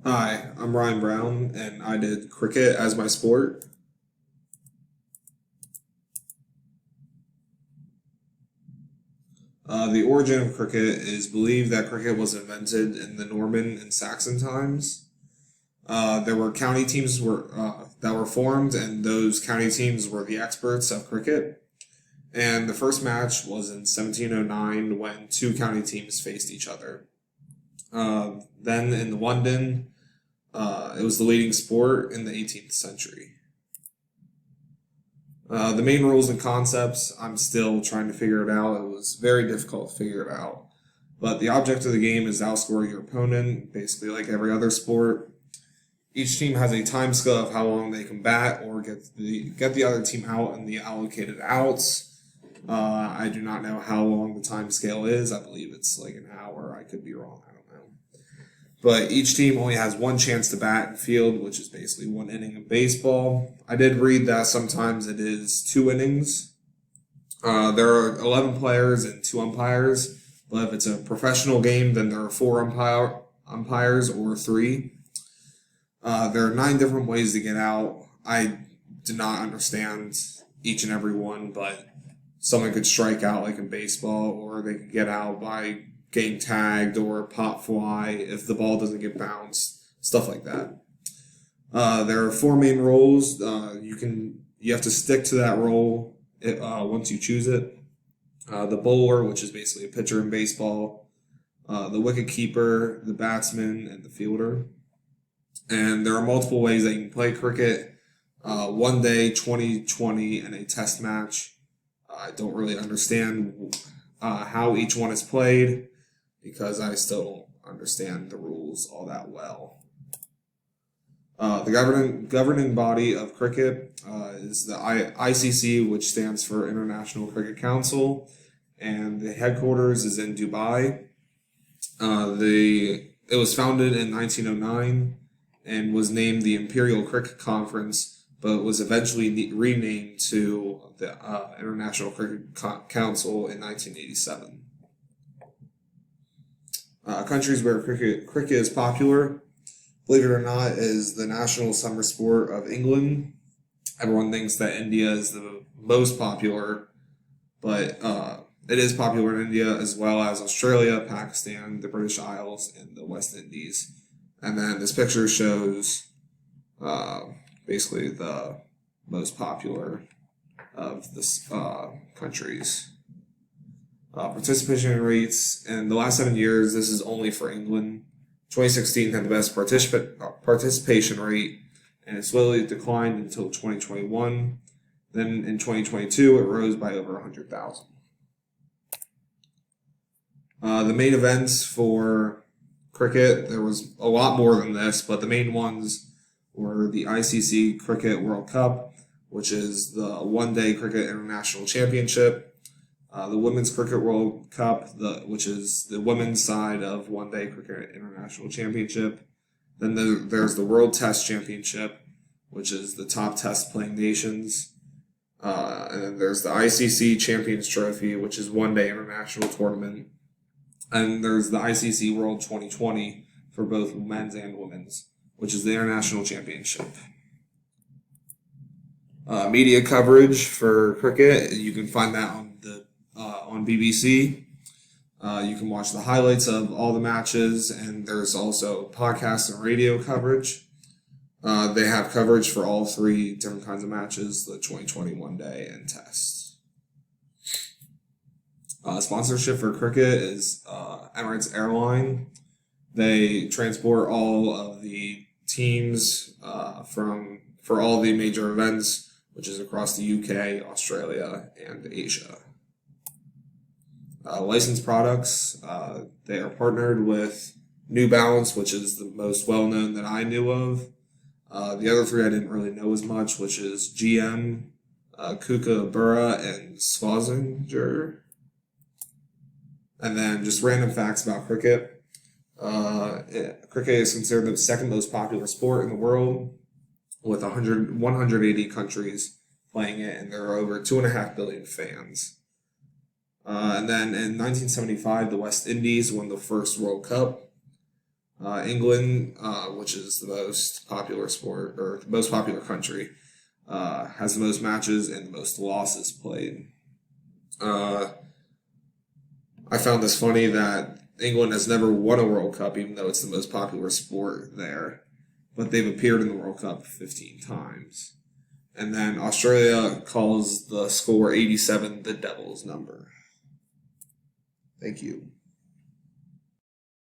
Hi, I'm Ryan Brown, and I did cricket as my sport. The origin of cricket is believed that cricket was invented in the Norman and Saxon times. There were county teams that were formed, and those county teams were the experts of cricket. And the first match was in 1709 when two county teams faced each other. Then in London, it was the leading sport in the 18th century. The main rules and concepts, I'm still trying to figure it out. It was very difficult to figure it out. But the object of the game is to outscore your opponent, basically like every other sport. Each team has a time scale of how long they can bat or get the other team out in the allocated outs. I do not know how long the time scale is. I believe it's like an hour. I could be wrong. I don't know. But each team only has one chance to bat and field, which is basically one inning of baseball. I did read that sometimes it is two innings. There are 11 players and two umpires, but if it's a professional game, then there are four umpires or three. There are 9 different ways to get out. I do not understand each and every one, but someone could strike out like in baseball, or they could get out by getting tagged or pop fly if the ball doesn't get bounced, stuff like that. There are 4 main roles. You have to stick to that role once you choose it. The bowler, which is basically a pitcher in baseball, the wicket keeper, the batsman, and the fielder. And there are multiple ways that you can play cricket. One day, 2020, and a test match. I don't really understand how each one is played because I still don't understand the rules all that well. The governing body of cricket is the ICC, which stands for International Cricket Council, and the headquarters is in Dubai. It was founded in 1909 and was named the Imperial Cricket Conference, but was eventually renamed to the International Cricket Council in 1987. Countries where cricket is popular, believe it or not, is the national summer sport of England. Everyone thinks that India is the most popular, but it is popular in India as well as Australia, Pakistan, the British Isles, and the West Indies. And then this picture shows basically the most popular of the countries. Participation rates in the last 7 years, this is only for England. 2016 had the best participation rate, and it slowly declined until 2021. Then in 2022, it rose by over 100,000. The main events for cricket, there was a lot more than this, but the main ones were the ICC Cricket World Cup, which is the one-day cricket international championship, the Women's Cricket World Cup, which is the women's side of one-day cricket international championship. Then there's the World Test Championship, which is the top test playing nations. And then there's the ICC Champions Trophy, which is one-day international tournament. And there's the ICC World 2020 for both men's and women's, which is the international championship. Media coverage for cricket, you can find that on BBC. You can watch the highlights of all the matches, and there's also podcast and radio coverage. They have coverage for all 3 different kinds of matches, the 2021 day and test. Sponsorship for cricket is Emirates Airline. They transport all of the teams for all the major events, which is across the UK, Australia, and Asia. Licensed products, they are partnered with New Balance, which is the most well-known that I knew of. The other 3 I didn't really know as much, which is GM, Kookaburra, and Slazenger. And then just random facts about cricket. Cricket is considered the second most popular sport in the world, with 180 countries playing it, and there are over 2.5 billion fans. And then in 1975, the West Indies won the first World Cup. England, which is the most popular sport or the most popular country, has the most matches and the most losses played. I found this funny that England has never won a World Cup, even though it's the most popular sport there, but they've appeared in the World Cup 15 times. And then Australia calls the score 87 the devil's number. Thank you.